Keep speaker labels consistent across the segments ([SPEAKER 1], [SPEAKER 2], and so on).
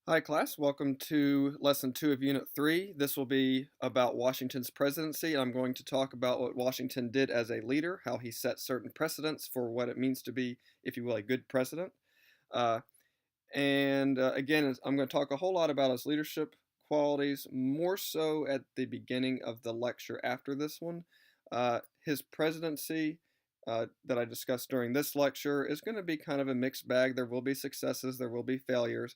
[SPEAKER 1] Hi, class. Welcome to lesson 2 of Unit 3. This will be about Washington's presidency. I'm going to talk about what Washington did as a leader, how he set certain precedents for what it means to be, if you will, a good president. Uh, again, I'm going to talk a whole lot about his leadership qualities, more so at the beginning of the lecture after this one. His presidency that I discussed during this lecture is going to be kind of a mixed bag. There will be successes, there will be failures.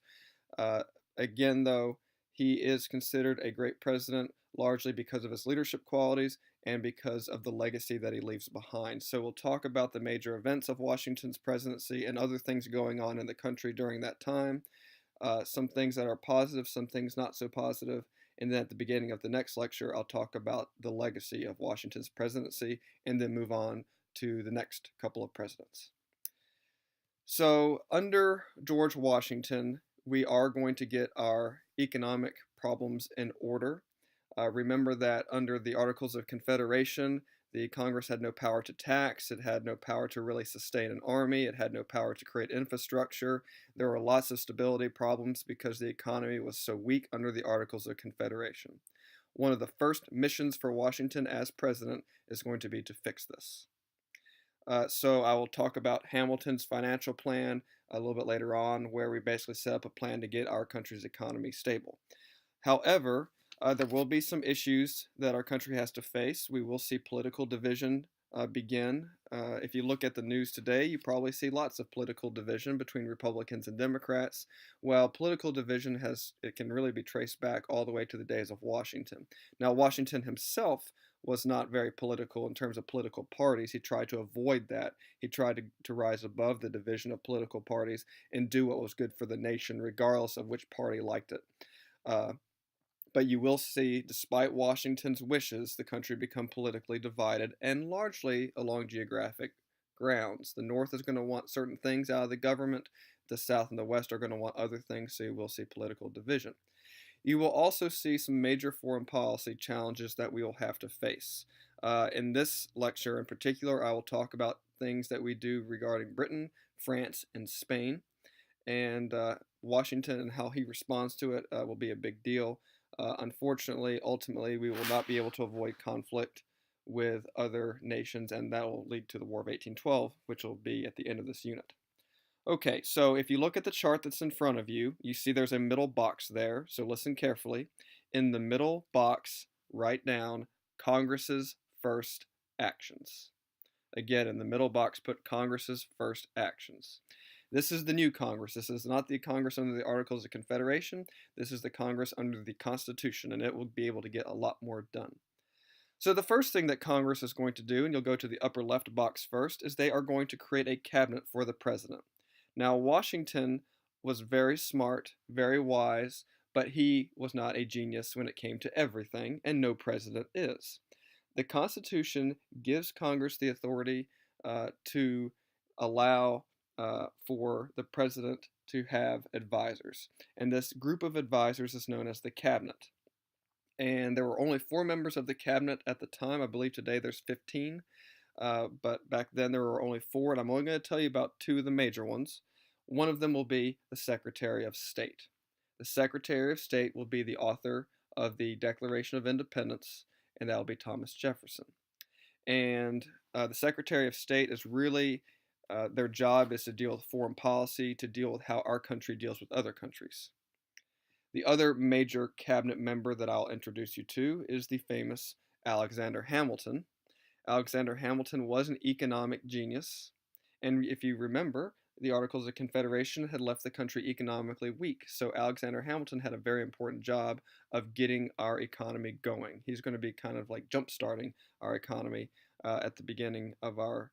[SPEAKER 1] Uh, Again, though, he is considered a great president largely because of his leadership qualities and because of the legacy that he leaves behind. So we'll talk about the major events of Washington's presidency and other things going on in the country during that time. Some things that are positive, some things not so positive. And then at the beginning of the next lecture, I'll talk about the legacy of Washington's presidency and then move on to the next couple of presidents. So, under George Washington, we are going to get our economic problems in order. Remember that under the Articles of Confederation, the Congress had no power to tax, it had no power to really sustain an army, it had no power to create infrastructure. There were lots of stability problems because the economy was so weak under the Articles of Confederation. One of the first missions for Washington as president is going to be to fix this. So I will talk about Hamilton's financial plan a little bit later on, where we basically set up a plan to get our country's economy stable. However, there will be some issues that our country has to face. We will see political division begin. If you look at the news today, you probably see lots of political division between Republicans and Democrats. Well, political division it can really be traced back all the way to the days of Washington. Now, Washington himself was not very political in terms of political parties. He tried to avoid that. He tried to rise above the division of political parties and do what was good for the nation, regardless of which party liked it. Uh, but you will see, despite Washington's wishes, the country become politically divided and largely along geographic grounds. The North is going to want certain things out of the government, the South and the West are going to want other things, so you will see political division. You will also see some major foreign policy challenges that we will have to face. In this lecture in particular, I will talk about things that we do regarding Britain, France, and Spain. And Washington and how he responds to it will be a big deal. Unfortunately, ultimately, we will not be able to avoid conflict with other nations, and that will lead to the War of 1812, which will be at the end of this unit. Okay, so if you look at the chart that's in front of you, you see there's a middle box there, so listen carefully. In the middle box, write down Congress's first actions. Again, in the middle box, put Congress's first actions. This is the new Congress. This is not the Congress under the Articles of Confederation. This is the Congress under the Constitution, and it will be able to get a lot more done. So the first thing that Congress is going to do, and you'll go to the upper left box first, is they are going to create a cabinet for the president. Now, Washington was very smart, very wise, but he was not a genius when it came to everything, and no president is. The Constitution gives Congress the authority to allow for the president to have advisors. And this group of advisors is known as the cabinet. And there were only 4 members of the cabinet at the time. I believe today there's 15. But back then there were only 4, and I'm only going to tell you about 2 of the major ones. One of them will be the Secretary of State. The Secretary of State will be the author of the Declaration of Independence, and that will be Thomas Jefferson. And the Secretary of State is really, their job is to deal with foreign policy, to deal with how our country deals with other countries. The other major cabinet member that I'll introduce you to is the famous Alexander Hamilton. Alexander Hamilton was an economic genius, and if you remember, the Articles of Confederation had left the country economically weak, so Alexander Hamilton had a very important job of getting our economy going. He's going to be kind of like jump-starting our economy at the beginning of our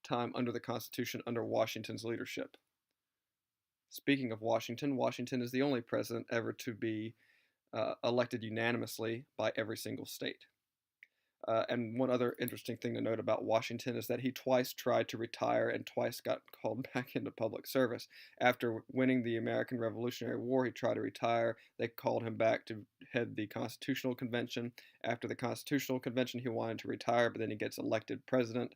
[SPEAKER 1] time under the Constitution under Washington's leadership. Speaking of Washington, Washington is the only president ever to be elected unanimously by every single state. And one other interesting thing to note about Washington is that he twice tried to retire and twice got called back into public service. After winning the American Revolutionary War, he tried to retire. They called him back to head the Constitutional Convention. After the Constitutional Convention, he wanted to retire, but then he gets elected president,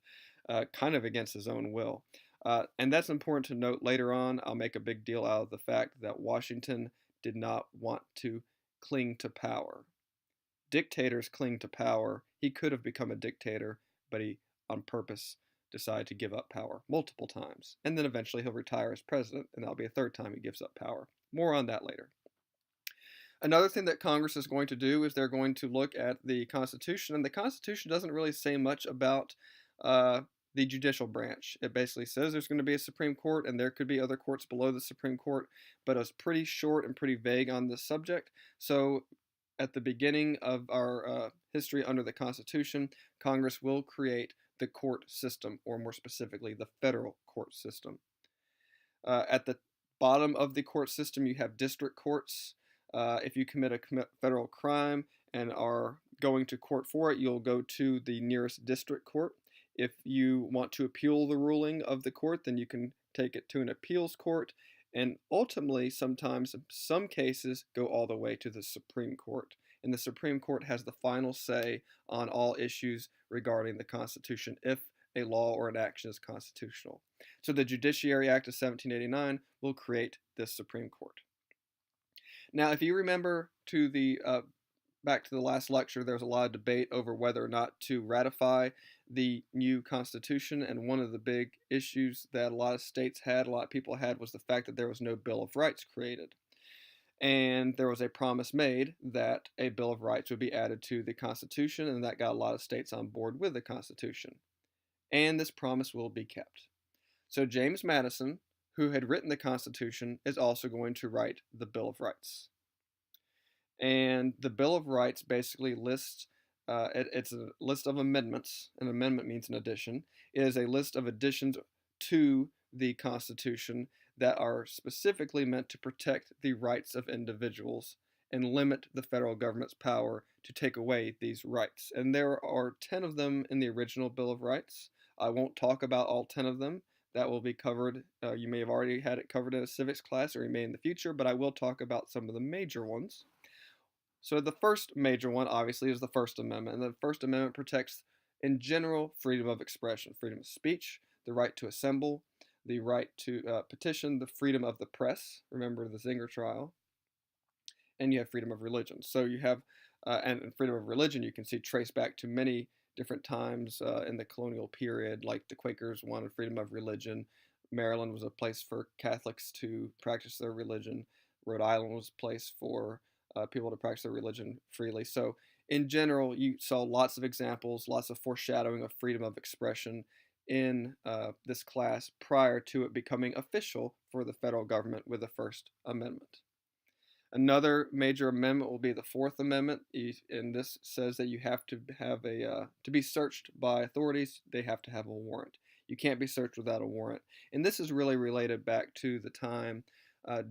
[SPEAKER 1] kind of against his own will. And that's important to note later on. I'll make a big deal out of the fact that Washington did not want to cling to power. Dictators cling to power. He could have become a dictator, but he, on purpose, decided to give up power multiple times. And then eventually he'll retire as president, and that'll be a third time he gives up power. More on that later. Another thing that Congress is going to do is they're going to look at the Constitution, and the Constitution doesn't really say much about uh, the judicial branch. It basically says there's going to be a Supreme Court, and there could be other courts below the Supreme Court, but it's pretty short and pretty vague on this subject. So, at the beginning of our history under the Constitution, Congress will create the court system, or more specifically, the federal court system. At the bottom of the court system, you have district courts. If you commit a federal crime and are going to court for it, you'll go to the nearest district court. If you want to appeal the ruling of the court, then you can take it to an appeals court. And ultimately, sometimes, in some cases, go all the way to the Supreme Court. And the Supreme Court has the final say on all issues regarding the Constitution if a law or an action is constitutional. So the Judiciary Act of 1789 will create this Supreme Court. Now, if you remember to the back to the last lecture, there was a lot of debate over whether or not to ratify the new Constitution, and one of the big issues that a lot of states had, a lot of people had, was the fact that there was no Bill of Rights created. And there was a promise made that a Bill of Rights would be added to the Constitution, and that got a lot of states on board with the Constitution. And this promise will be kept. So James Madison, who had written the Constitution, is also going to write the Bill of Rights. And the Bill of Rights basically lists, it's a list of amendments. An amendment means an addition. It is a list of additions to the Constitution that are specifically meant to protect the rights of individuals and limit the federal government's power to take away these rights. And there are 10 of them in the original Bill of Rights. I won't talk about all 10 of them. That will be covered. You may have already had it covered in a civics class, or you may in the future, but I will talk about some of the major ones. So the first major one, obviously, is the First Amendment. And the First Amendment protects, in general, freedom of expression, freedom of speech, the right to assemble, the right to petition, the freedom of the press. Remember the Zinger trial. And you have freedom of religion. So you have, and freedom of religion, you can see traced back to many different times in the colonial period, like the Quakers wanted freedom of religion. Maryland was a place for Catholics to practice their religion. Rhode Island was a place for people to practice their religion freely. So in general, you saw lots of examples, lots of foreshadowing of freedom of expression in this class prior to it becoming official for the federal government with the First Amendment. Another major amendment will be the Fourth Amendment, and this says that you have to have to be searched by authorities, they have to have a warrant. You can't be searched without a warrant. And this is really related back to the time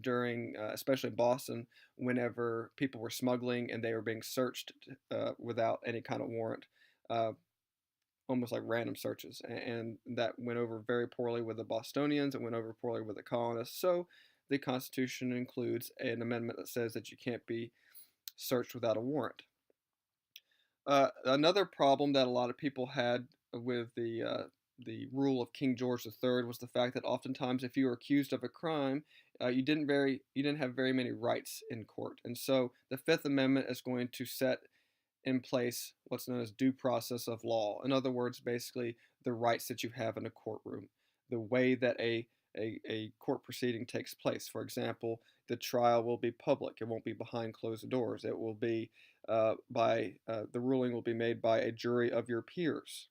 [SPEAKER 1] during, especially Boston, whenever people were smuggling and they were being searched without any kind of warrant, almost like random searches. And that went over very poorly with the Bostonians, it went over poorly with the colonists. So the Constitution includes an amendment that says that you can't be searched without a warrant. Another problem that a lot of people had with the rule of King George III was the fact that oftentimes, if you were accused of a crime, you didn't have very many rights in court, and so the Fifth Amendment is going to set in place what's known as due process of law. In other words, basically the rights that you have in a courtroom, the way that a court proceeding takes place. For example, the trial will be public. It won't be behind closed doors. It will be the ruling will be made by a jury of your peers,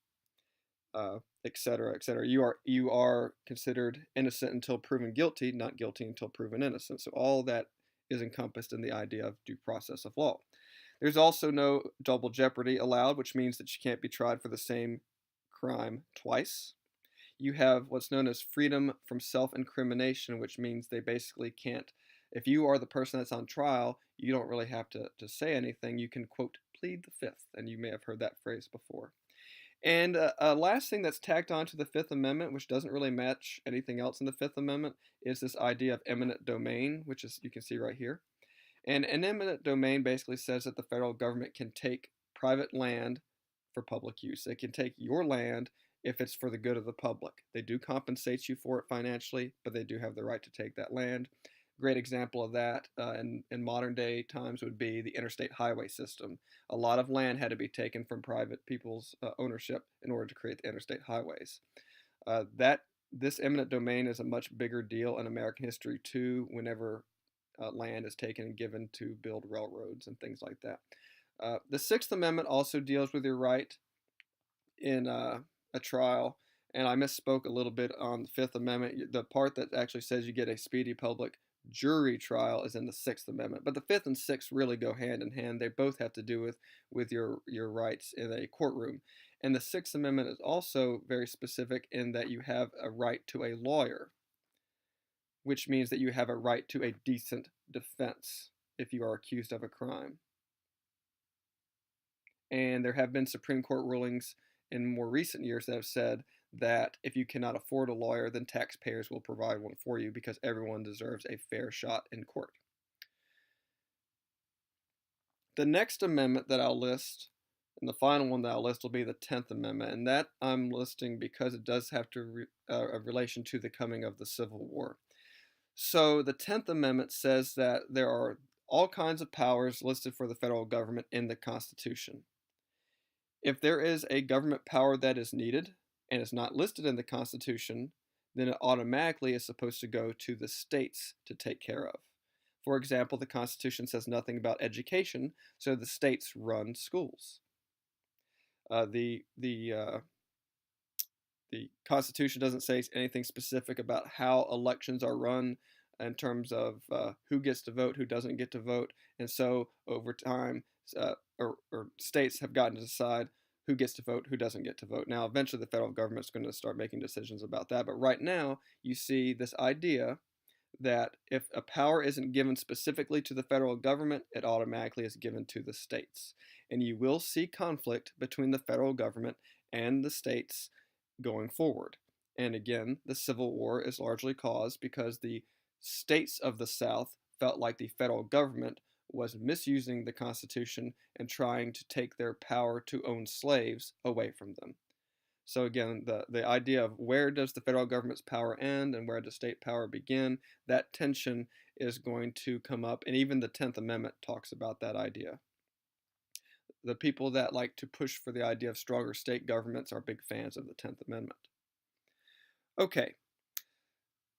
[SPEAKER 1] etc., etc. You are considered innocent until proven guilty, not guilty until proven innocent. So all that is encompassed in the idea of due process of law. There's also no double jeopardy allowed, which means that you can't be tried for the same crime twice. You have what's known as freedom from self-incrimination, which means they basically can't, if you are the person that's on trial, you don't really have to say anything. You can, quote, plead the fifth, and you may have heard that phrase before. And last thing that's tacked on to the Fifth Amendment, which doesn't really match anything else in the Fifth Amendment, is this idea of eminent domain, which is you can see right here. And an eminent domain basically says that the federal government can take private land for public use. They can take your land if it's for the good of the public. They do compensate you for it financially, but they do have the right to take that land. Great example of that in modern day times would be the interstate highway system. A lot of land had to be taken from private people's ownership in order to create the interstate highways. That this eminent domain is a much bigger deal in American history too. Whenever land is taken and given to build railroads and things like that. The Sixth Amendment also deals with your right in a trial, and I misspoke a little bit on the Fifth Amendment. The part that actually says you get a speedy public jury trial is in the Sixth Amendment, but the Fifth and Sixth really go hand in hand. They both have to do with your rights in a courtroom, and the Sixth Amendment is also very specific in that you have a right to a lawyer, which means that you have a right to a decent defense if you are accused of a crime. And there have been Supreme Court rulings in more recent years that have said that if you cannot afford a lawyer, then taxpayers will provide one for you because everyone deserves a fair shot in court. The next amendment that I'll list, and the final one that I'll list, will be the 10th Amendment, and that I'm listing because it does have a relation to the coming of the Civil War. So the 10th Amendment says that there are all kinds of powers listed for the federal government in the Constitution. If there is a government power that is needed and is not listed in the Constitution, then it automatically is supposed to go to the states to take care of. For example, the Constitution says nothing about education, so the states run schools. The Constitution doesn't say anything specific about how elections are run in terms of who gets to vote, who doesn't get to vote, and so over time, or states have gotten to decide who gets to vote, who doesn't get to vote. Now, eventually, the federal government's going to start making decisions about that, but right now, you see this idea that if a power isn't given specifically to the federal government, it automatically is given to the states. And you will see conflict between the federal government and the states going forward. And again, the Civil War is largely caused because the states of the South felt like the federal government was misusing the Constitution and trying to take their power to own slaves away from them. So again, the idea of where does the federal government's power end and where does state power begin, that tension is going to come up, and even the 10th Amendment talks about that idea. The people that like to push for the idea of stronger state governments are big fans of the 10th Amendment. Okay,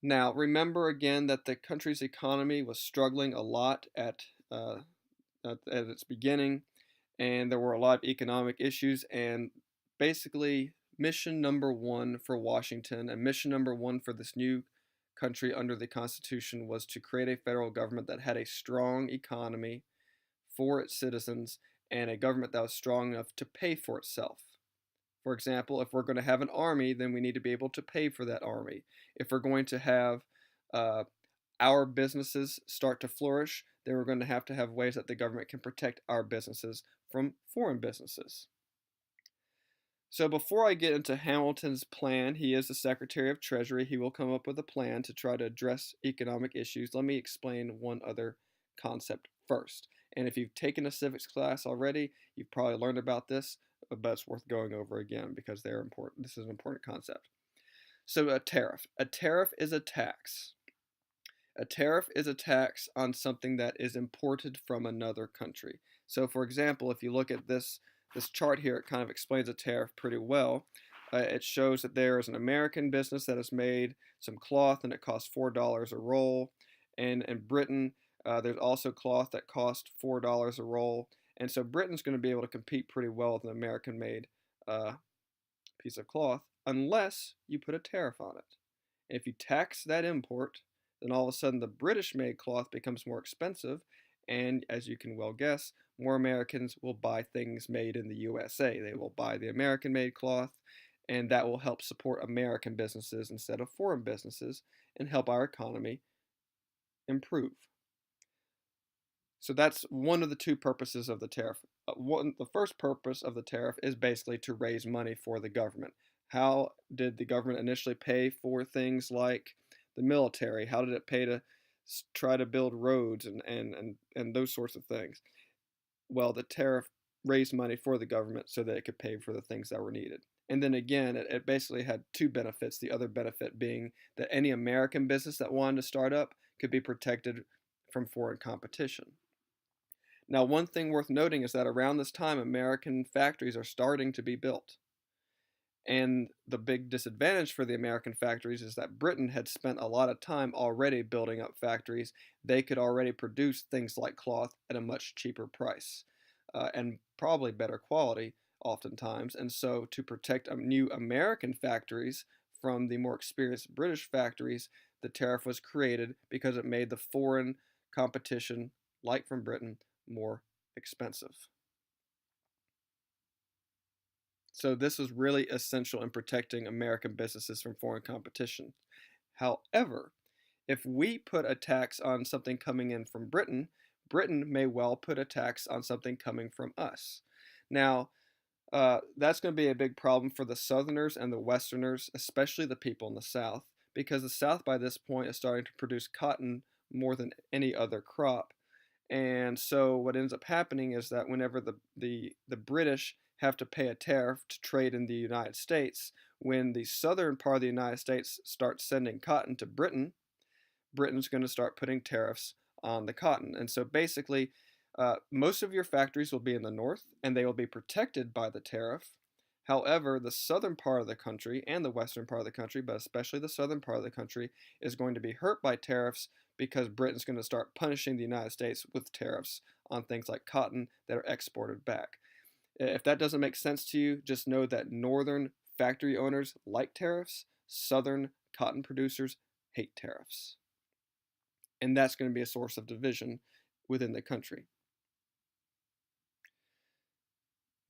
[SPEAKER 1] now remember again that the country's economy was struggling a lot at its beginning, and there were a lot of economic issues, and basically mission number one for Washington and mission number one for this new country under the Constitution was to create a federal government that had a strong economy for its citizens and a government that was strong enough to pay for itself. For example, if we're going to have an army, then we need to be able to pay for that army. If we're going to have our businesses start to flourish, then we're going to have ways that the government can protect our businesses from foreign businesses. So before I get into Hamilton's plan, he is the Secretary of Treasury. He will come up with a plan to try to address economic issues. Let me explain one other concept first. And if you've taken a civics class already, you've probably learned about this, but it's worth going over again because they're important. This is an important concept. So a tariff. A tariff is a tax. A tariff is a tax on something that is imported from another country. So for example, if you look at this chart here, it kind of explains a tariff pretty well. It shows that there is an American business that has made some cloth and it costs $4 a roll. And in Britain, there's also cloth that costs $4 a roll. And so Britain's going to be able to compete pretty well with an American-made piece of cloth unless you put a tariff on it. If you tax that import, then all of a sudden the British-made cloth becomes more expensive, and as you can well guess, more Americans will buy things made in the USA. They will buy the American-made cloth, and that will help support American businesses instead of foreign businesses and help our economy improve. So that's one of the two purposes of the tariff. The first purpose of the tariff is basically to raise money for the government. How did the government initially pay for things like the military? How did it pay to try to build roads and those sorts of things? Well, the tariff raised money for the government so that it could pay for the things that were needed. And then again, it basically had two benefits. The other benefit being that any American business that wanted to start up could be protected from foreign competition. Now, one thing worth noting is that around this time, American factories are starting to be built. And the big disadvantage for the American factories is that Britain had spent a lot of time already building up factories. They could already produce things like cloth at a much cheaper price and probably better quality oftentimes. And so, to protect new American factories from the more experienced British factories, the tariff was created because it made the foreign competition, like from Britain, more expensive. So this was really essential in protecting American businesses from foreign competition. However, if we put a tax on something coming in from Britain, Britain may well put a tax on something coming from us. Now, that's going to be a big problem for the Southerners and the Westerners, especially the people in the South, because the South by this point is starting to produce cotton more than any other crop. And so what ends up happening is that whenever the British have to pay a tariff to trade in the United States, when the southern part of the United States starts sending cotton to Britain, Britain's going to start putting tariffs on the cotton. And so basically, most of your factories will be in the north and they will be protected by the tariff. However, the southern part of the country and the western part of the country, but especially the southern part of the country, is going to be hurt by tariffs because Britain's going to start punishing the United States with tariffs on things like cotton that are exported back. If that doesn't make sense to you, just know that northern factory owners like tariffs, southern cotton producers hate tariffs. And that's going to be a source of division within the country.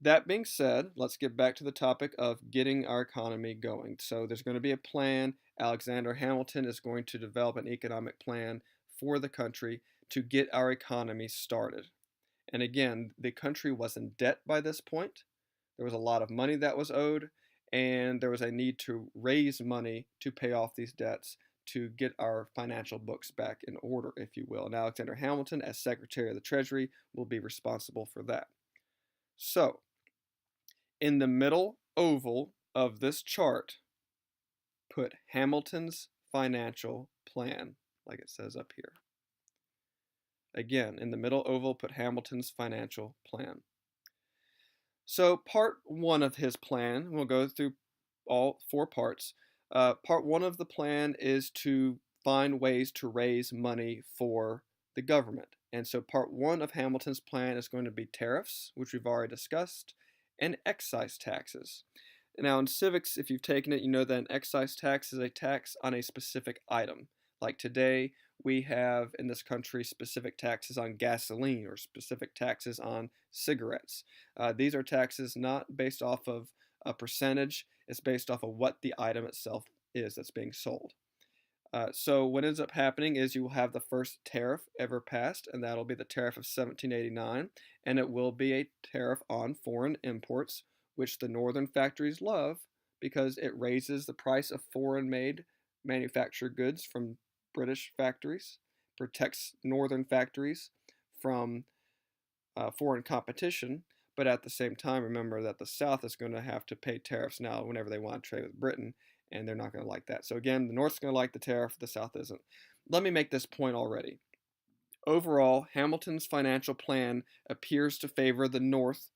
[SPEAKER 1] That being said, let's get back to the topic of getting our economy going. So there's going to be a plan. Alexander Hamilton is going to develop an economic plan for the country to get our economy started. And again, the country was in debt by this point. There was a lot of money that was owed, and there was a need to raise money to pay off these debts to get our financial books back in order, if you will. And Alexander Hamilton, as Secretary of the Treasury, will be responsible for that. So, in the middle oval of this chart, put Hamilton's financial plan, like it says up here. Again, in the middle oval, put Hamilton's financial plan. So part one of his plan, we'll go through all four parts. Part one of the plan is to find ways to raise money for the government. And so part one of Hamilton's plan is going to be tariffs, which we've already discussed, and excise taxes. Now, in civics, if you've taken it, you know that an excise tax is a tax on a specific item. Like today, we have in this country specific taxes on gasoline or specific taxes on cigarettes. These are taxes not based off of a percentage, it's based off of what the item itself is that's being sold. So what ends up happening is you will have the first tariff ever passed, and that'll be the tariff of 1789, and it will be a tariff on foreign imports, which the northern factories love because it raises the price of foreign-made manufactured goods from British factories, protects northern factories from foreign competition, but at the same time, remember that the South is going to have to pay tariffs now whenever they want to trade with Britain, and they're not going to like that. So again, the North's going to like the tariff, the South isn't. Let me make this point already. Overall, Hamilton's financial plan appears to favor the North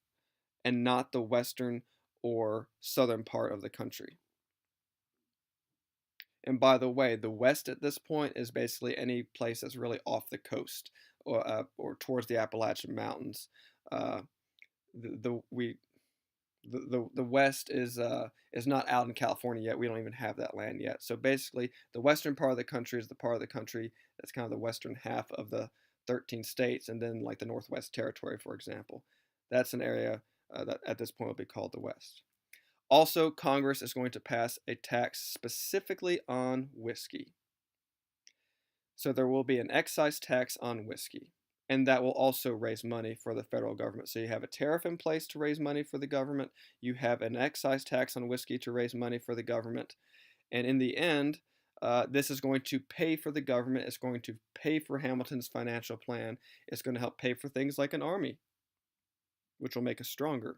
[SPEAKER 1] and not the western or southern part of the country. And by the way, the West at this point is basically any place that's really off the coast or towards the Appalachian Mountains. The West is not out in California yet. We don't even have that land yet. So basically, the western part of the country is the part of the country that's kind of the western half of the 13 states, and then like the Northwest Territory, for example. That's an area that at this point will be called the West. Also, Congress is going to pass a tax specifically on whiskey. So there will be an excise tax on whiskey, and that will also raise money for the federal government. So you have a tariff in place to raise money for the government, you have an excise tax on whiskey to raise money for the government, and in the end, this is going to pay for the government, it's going to pay for Hamilton's financial plan, it's going to help pay for things like an army, which will make us stronger.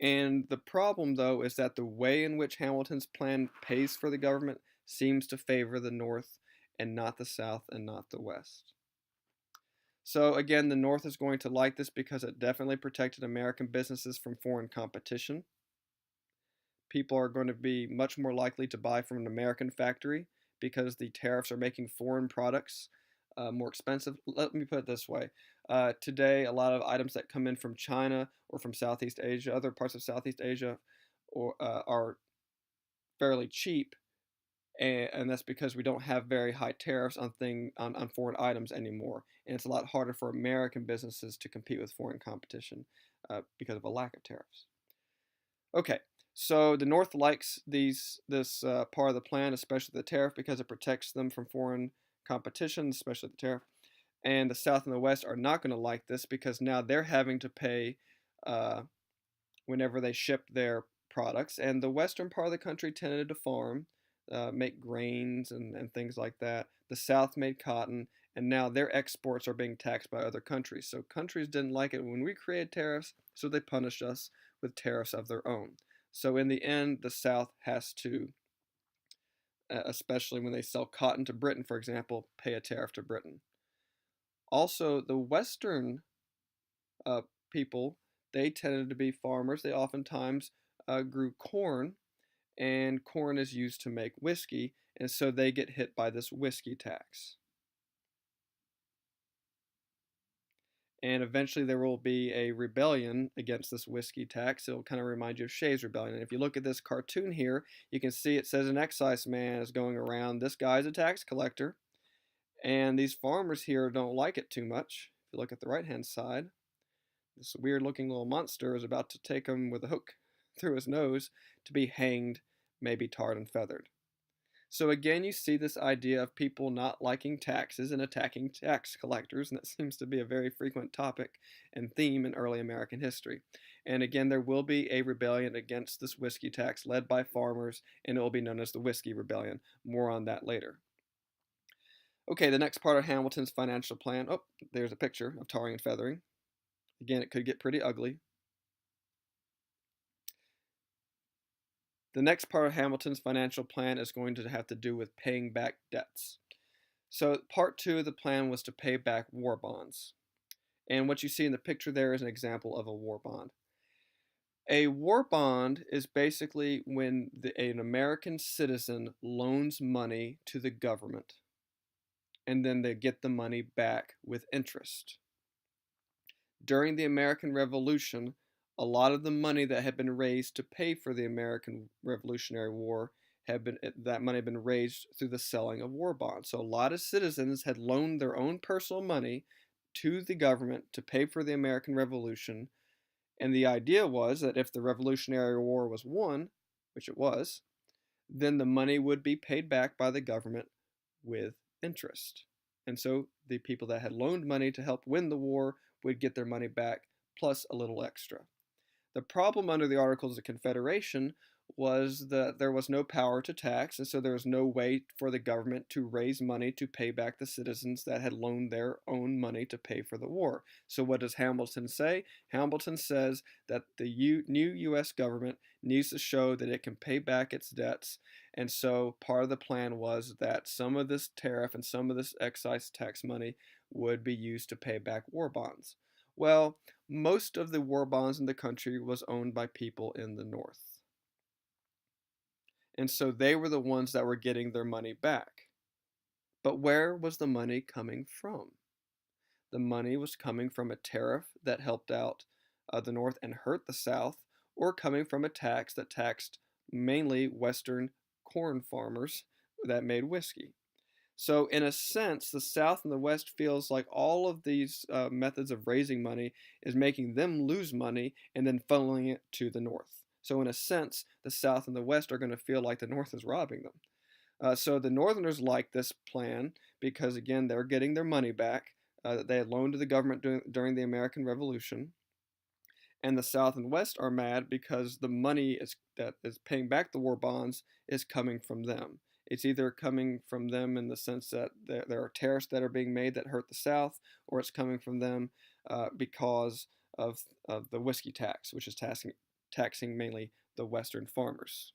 [SPEAKER 1] And the problem, though, is that the way in which Hamilton's plan pays for the government seems to favor the North and not the South and not the West. So, again, the North is going to like this because it definitely protected American businesses from foreign competition. People are going to be much more likely to buy from an American factory because the tariffs are making foreign products more expensive. Let me put it this way. Today, a lot of items that come in from China or from Southeast Asia, other parts of Southeast Asia, are fairly cheap, and that's because we don't have very high tariffs on foreign items anymore, and it's a lot harder for American businesses to compete with foreign competition because of a lack of tariffs. Okay, so the North likes this part of the plan, especially the tariff, because it protects them from foreign competition, especially the tariff. And the South and the West are not going to like this because now they're having to pay uh, whenever they ship their products. And the western part of the country tended to farm, make grains and things like that. The South made cotton, and now their exports are being taxed by other countries. So countries didn't like it when we created tariffs, so they punished us with tariffs of their own. So in the end, the South has to, especially when they sell cotton to Britain, for example, pay a tariff to Britain. Also, the Western uh, people, they tended to be farmers. They oftentimes grew corn, and corn is used to make whiskey, and so they get hit by this whiskey tax. And eventually there will be a rebellion against this whiskey tax. It'll kind of remind you of Shays' Rebellion. And if you look at this cartoon here, you can see it says an excise man is going around. This guy's a tax collector, and these farmers here don't like it too much. If you look at the right-hand side, this weird-looking little monster is about to take him with a hook through his nose to be hanged, maybe tarred and feathered. So again, you see this idea of people not liking taxes and attacking tax collectors, and that seems to be a very frequent topic and theme in early American history. And again, there will be a rebellion against this whiskey tax led by farmers, and it will be known as the Whiskey Rebellion. More on that later. Okay, the next part of Hamilton's financial plan. Oh, there's a picture of tarring and feathering. Again, it could get pretty ugly. The next part of Hamilton's financial plan is going to have to do with paying back debts. So part two of the plan was to pay back war bonds. And what you see in the picture there is an example of a war bond. A war bond is basically when an American citizen loans money to the government, and then they get the money back with interest. During the American Revolution, a lot of the money that had been raised to pay for the American Revolutionary War that money had been raised through the selling of war bonds. So a lot of citizens had loaned their own personal money to the government to pay for the American Revolution, and the idea was that if the Revolutionary War was won, which it was, then the money would be paid back by the government with interest. And so the people that had loaned money to help win the war would get their money back plus a little extra. The problem under the Articles of Confederation was that there was no power to tax, and so there was no way for the government to raise money to pay back the citizens that had loaned their own money to pay for the war. So what does Hamilton say? Hamilton says that the new U.S. government needs to show that it can pay back its debts, and so part of the plan was that some of this tariff and some of this excise tax money would be used to pay back war bonds. Well, most of the war bonds in the country was owned by people in the North. And so they were the ones that were getting their money back. But where was the money coming from? The money was coming from a tariff that helped out the North and hurt the South, or coming from a tax that taxed mainly Western corn farmers that made whiskey. So, in a sense, the South and the West feels like all of these methods of raising money is making them lose money and then funneling it to the North. So, in a sense, the South and the West are going to feel like the North is robbing them. So the Northerners like this plan because, again, they're getting their money back that they had loaned to the government during the American Revolution. And the South and West are mad because the money that is paying back the war bonds is coming from them. It's either coming from them in the sense that there are tariffs that are being made that hurt the South, or it's coming from them because of the whiskey tax, which is taxing mainly the Western farmers.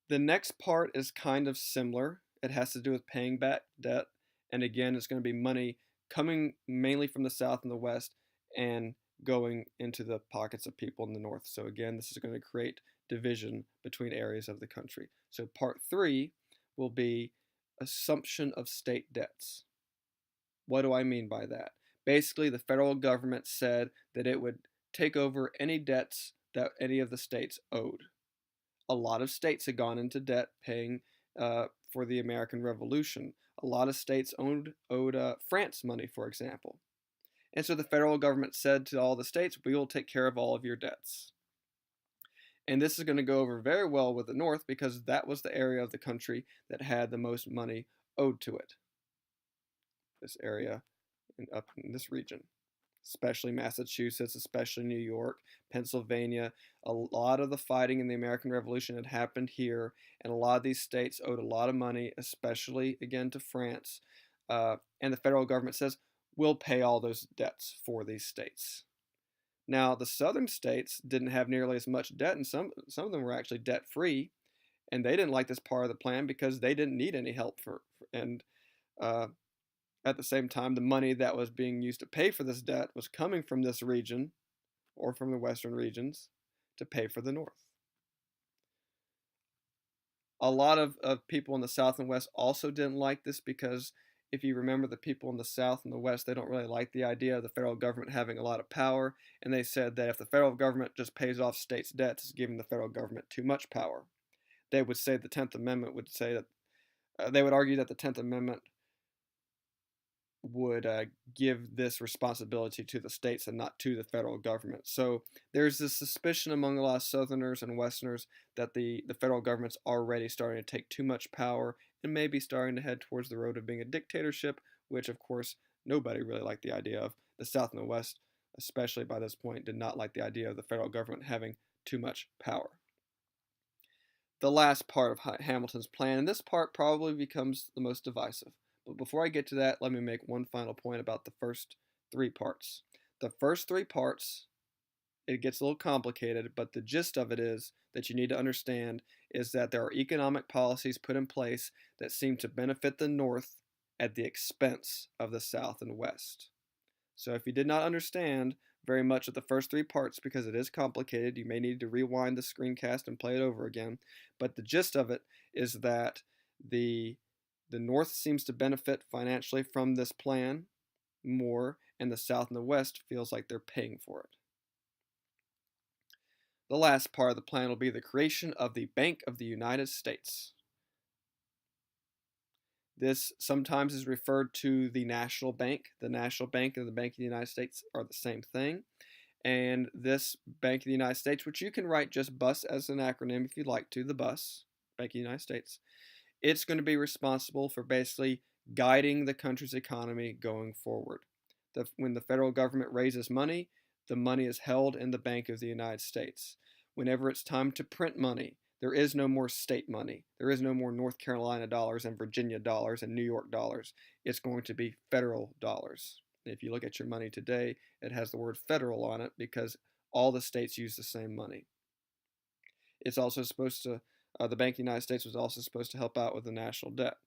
[SPEAKER 1] The next part is kind of similar. It has to do with paying back debt. And again, it's going to be money coming mainly from the South and the West and going into the pockets of people in the North. So again, this is going to create division between areas of the country. So part 3 will be assumption of state debts. What do I mean by that? Basically, the federal government said that it would take over any debts that any of the states owed. A lot of states had gone into debt paying for the American Revolution. A lot of states owed France money, for example. And so the federal government said to all the states, we will take care of all of your debts. And this is going to go over very well with the North because that was the area of the country that had the most money owed to it. This area up in this region, especially Massachusetts, especially New York, Pennsylvania. A lot of the fighting in the American Revolution had happened here, and a lot of these states owed a lot of money, especially, again, to France. And the federal government says, we'll pay all those debts for these states. Now, the southern states didn't have nearly as much debt, and some of them were actually debt-free, and they didn't like this part of the plan because they didn't need any help and at the same time, the money that was being used to pay for this debt was coming from this region or from the western regions to pay for the North. A lot of people in the South and West also didn't like this because if you remember, the people in the South and the West, they don't really like the idea of the federal government having a lot of power, and they said that if the federal government just pays off states' debts, it's giving the federal government too much power. They would say the 10th Amendment would say that they would argue that the 10th Amendment would give this responsibility to the states and not to the federal government. So there's this suspicion among a lot of Southerners and Westerners that the federal government's already starting to take too much power and maybe starting to head towards the road of being a dictatorship, which of course nobody really liked the idea of. The South and the West, especially by this point, did not like the idea of the federal government having too much power. The last part of Hamilton's plan, and this part probably becomes the most divisive. But before I get to that, let me make one final point about the first 3 parts. The first 3 parts, it gets a little complicated, but the gist of it is that you need to understand is that there are economic policies put in place that seem to benefit the North at the expense of the South and West. So if you did not understand very much of the first 3 parts, because it is complicated, you may need to rewind the screencast and play it over again. But the gist of it is that the North seems to benefit financially from this plan more, and the South and the West feels like they're paying for it. The last part of the plan will be the creation of the Bank of the United States. This sometimes is referred to the National Bank. The National Bank and the Bank of the United States are the same thing. And this Bank of the United States, which you can write just BUS as an acronym if you'd like to, the BUS, Bank of the United States, it's going to be responsible for basically guiding the country's economy going forward. When the federal government raises money, the money is held in the Bank of the United States. Whenever it's time to print money, there is no more state money. There is no more North Carolina dollars and Virginia dollars and New York dollars. It's going to be federal dollars. If you look at your money today, it has the word federal on it because all the states use the same money. It's also supposed to, the Bank of the United States was also supposed to help out with the national debt.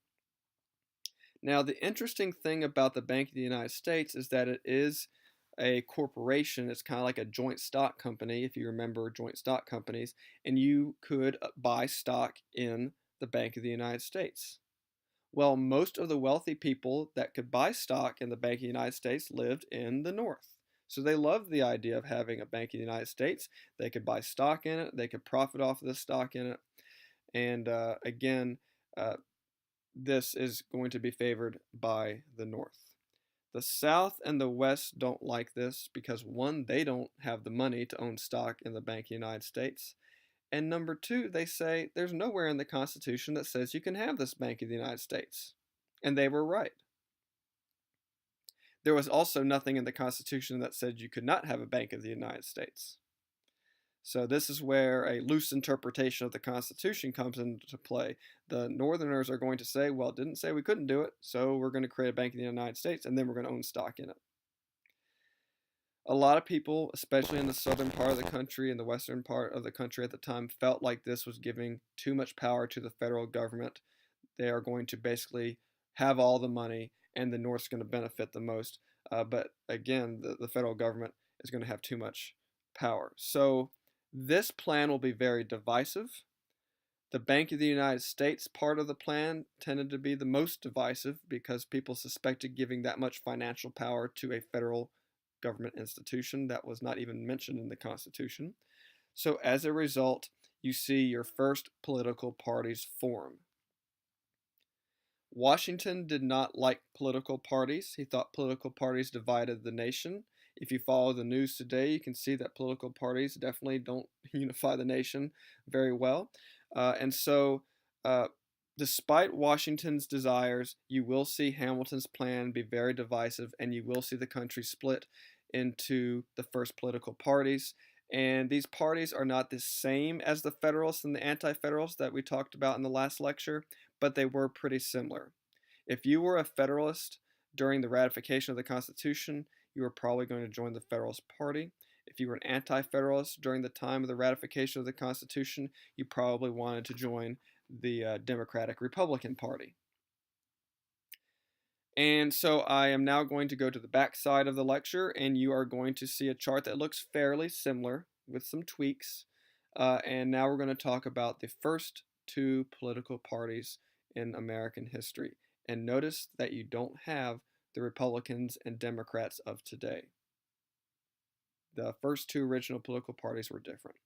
[SPEAKER 1] Now, the interesting thing about the Bank of the United States is that it is a corporation. It's kind of like a joint stock company, if you remember joint stock companies, and you could buy stock in the Bank of the United States. Well, most of the wealthy people that could buy stock in the Bank of the United States lived in the North. So they loved the idea of having a Bank of the United States. They could buy stock in it. They could profit off of the stock in it. And again, this is going to be favored by the North. The South and the West don't like this because, one, they don't have the money to own stock in the Bank of the United States. And number 2, they say there's nowhere in the Constitution that says you can have this Bank of the United States. And they were right. There was also nothing in the Constitution that said you could not have a Bank of the United States. So this is where a loose interpretation of the Constitution comes into play. The Northerners are going to say, well, it didn't say we couldn't do it, so we're going to create a Bank of the United States, and then we're going to own stock in it. A lot of people, especially in the southern part of the country and the western part of the country at the time, felt like this was giving too much power to the federal government. They are going to basically have all the money, and the North's going to benefit the most. But again, the federal government is going to have too much power. So this plan will be very divisive. The Bank of the United States part of the plan tended to be the most divisive because people suspected giving that much financial power to a federal government institution that was not even mentioned in the Constitution. So as a result, you see your first political parties form. Washington did not like political parties. He thought political parties divided the nation. If you follow the news today, you can see that political parties definitely don't unify the nation very well. And so, despite Washington's desires, you will see Hamilton's plan be very divisive, and you will see the country split into the first political parties. And these parties are not the same as the Federalists and the Anti Federalists that we talked about in the last lecture, but they were pretty similar. If you were a Federalist during the ratification of the Constitution, you were probably going to join the Federalist Party. If you were an anti Federalist during the time of the ratification of the Constitution, you probably wanted to join the Democratic Republican Party. And so I am now going to go to the back side of the lecture, and you are going to see a chart that looks fairly similar with some tweaks. And now we're going to talk about the first two political parties in American history. And notice that you don't have the Republicans and Democrats of today. The first two original political parties were different.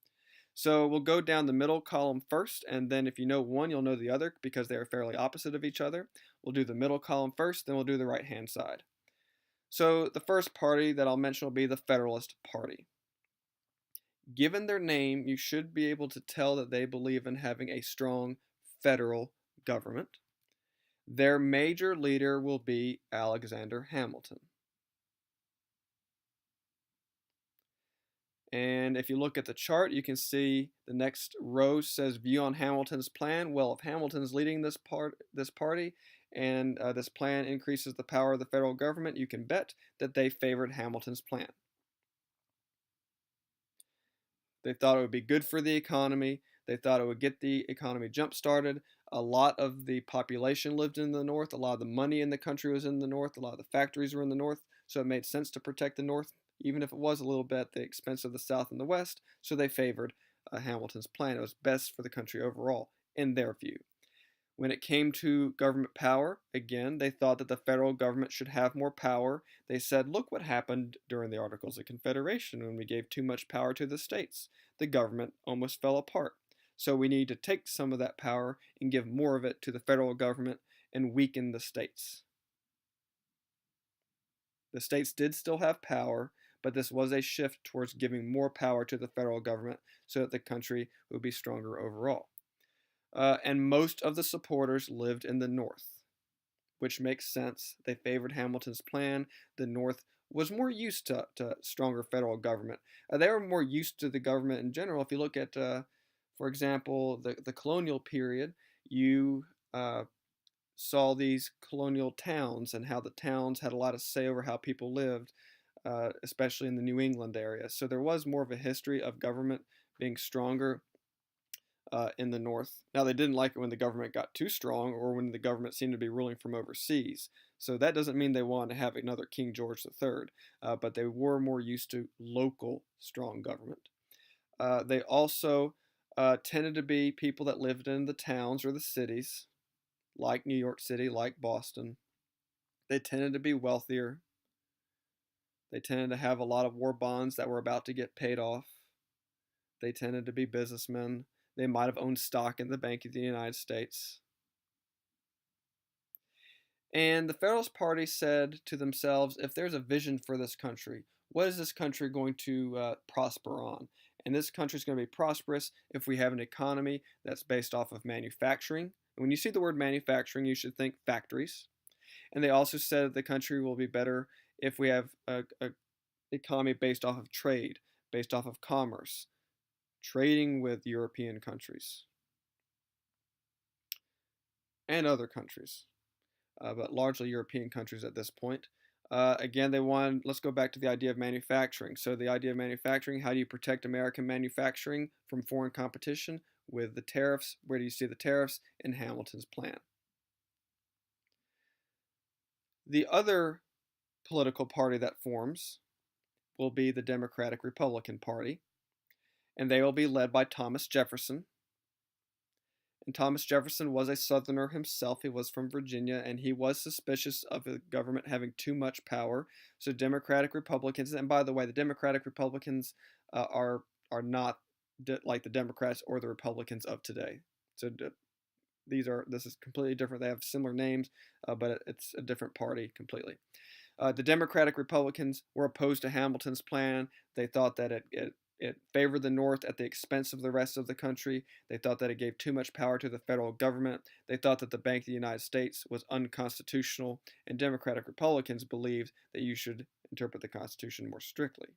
[SPEAKER 1] So we'll go down the middle column first, and then if you know one, you'll know the other because they are fairly opposite of each other. We'll do the middle column first, then we'll do the right-hand side. So the first party that I'll mention will be the Federalist Party. Given their name, you should be able to tell that they believe in having a strong federal government. Their major leader will be Alexander Hamilton. And if you look at the chart, you can see the next row says view on Hamilton's plan. Well, if Hamilton's leading this party, and this plan increases the power of the federal government, you can bet that they favored Hamilton's plan. They thought it would be good for the economy. They thought it would get the economy jump-started. A lot of the population lived in the North. A lot of the money in the country was in the North. A lot of the factories were in the North. So it made sense to protect the North, even if it was a little bit at the expense of the South and the West. So they favored Hamilton's plan. It was best for the country overall, in their view. When it came to government power, again, they thought that the federal government should have more power. They said, look what happened during the Articles of Confederation when we gave too much power to the states. The government almost fell apart. So we need to take some of that power and give more of it to the federal government and weaken the states. The states did still have power, but this was a shift towards giving more power to the federal government so that the country would be stronger overall. And most of the supporters lived in the North, which makes sense. They favored Hamilton's plan. The North was more used to stronger federal government. They were more used to the government in general. If you look at, for example, the colonial period, you saw these colonial towns and how the towns had a lot of say over how people lived, especially in the New England area. So there was more of a history of government being stronger in the North. Now, they didn't like it when the government got too strong or when the government seemed to be ruling from overseas. So that doesn't mean they wanted to have another King George III, but they were more used to local strong government. They also tended to be people that lived in the towns or the cities, like New York City, like Boston. They tended to be wealthier. They tended to have a lot of war bonds that were about to get paid off. They tended to be businessmen. They might have owned stock in the Bank of the United States. And the Federalist Party said to themselves, if there's a vision for this country, what is this country going to prosper on? And this country is going to be prosperous if we have an economy that's based off of manufacturing. And when you see the word manufacturing, you should think factories. And they also said that the country will be better if we have an economy based off of trade, based off of commerce, trading with European countries and other countries, but largely European countries at this point. Again, they wanted, let's go back to the idea of manufacturing. So, the idea of manufacturing, how do you protect American manufacturing from foreign competition? With the tariffs. Where do you see the tariffs? In Hamilton's plan. The other political party that forms will be the Democratic Republican Party, and they will be led by Thomas Jefferson. And Thomas Jefferson was a Southerner himself. He was from Virginia, and he was suspicious of the government having too much power. So Democratic Republicans, and by the way, the Democratic Republicans are not like the Democrats or the Republicans of today. So this is completely different. They have similar names, but it's a different party completely. The Democratic Republicans were opposed to Hamilton's plan. They thought that it favored the North at the expense of the rest of the country. They thought that it gave too much power to the federal government. They thought that the Bank of the United States was unconstitutional, and Democratic Republicans believed that you should interpret the Constitution more strictly.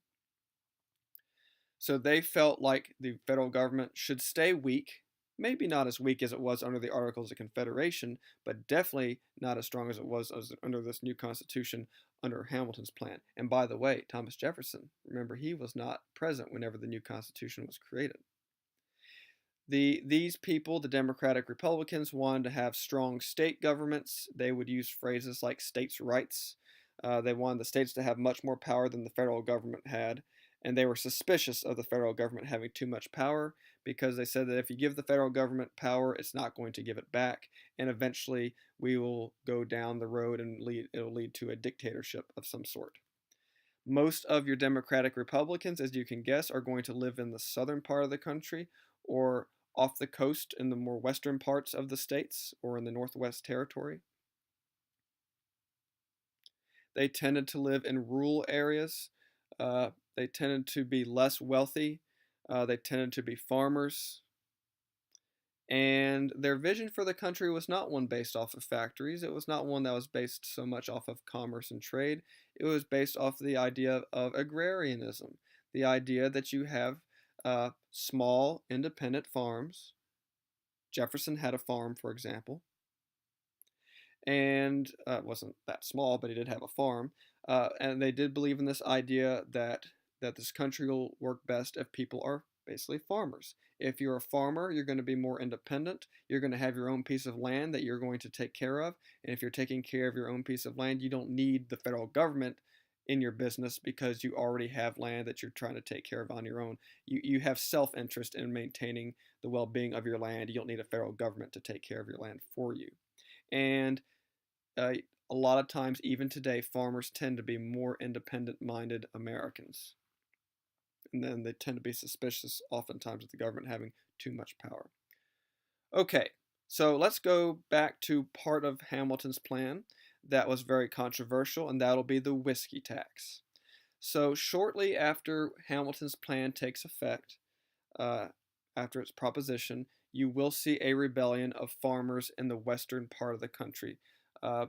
[SPEAKER 1] So they felt like the federal government should stay weak, maybe not as weak as it was under the Articles of Confederation, but definitely not as strong as it was under this new Constitution under Hamilton's plan. And by the way, Thomas Jefferson, remember, he was not present whenever the new Constitution was created. These people, the Democratic Republicans, wanted to have strong state governments. They would use phrases like states' rights. They wanted the states to have much more power than the federal government had, and they were suspicious of the federal government having too much power because they said that if you give the federal government power, it's not going to give it back, and eventually we will go down the road and it'll lead to a dictatorship of some sort. Most of your Democratic Republicans, as you can guess, are going to live in the southern part of the country or off the coast in the more western parts of the states or in the Northwest Territory. They tended to live in rural areas. They tended to be less wealthy. They tended to be farmers. And their vision for the country was not one based off of factories. It was not one that was based so much off of commerce and trade. It was based off the idea of agrarianism, the idea that you have small independent farms. Jefferson had a farm, for example, and it wasn't that small, but he did have a farm. And they did believe in this idea that this country will work best if people are basically farmers. If you're a farmer, you're going to be more independent. You're going to have your own piece of land that you're going to take care of. And if you're taking care of your own piece of land, you don't need the federal government in your business because you already have land that you're trying to take care of on your own. You have self-interest in maintaining the well-being of your land. You don't need a federal government to take care of your land for you. And a lot of times, even today, farmers tend to be more independent-minded Americans. And then they tend to be suspicious oftentimes of the government having too much power. Okay, so let's go back to part of Hamilton's plan that was very controversial, and that'll be the whiskey tax. So shortly after Hamilton's plan takes effect, after its proposition, you will see a rebellion of farmers in the western part of the country.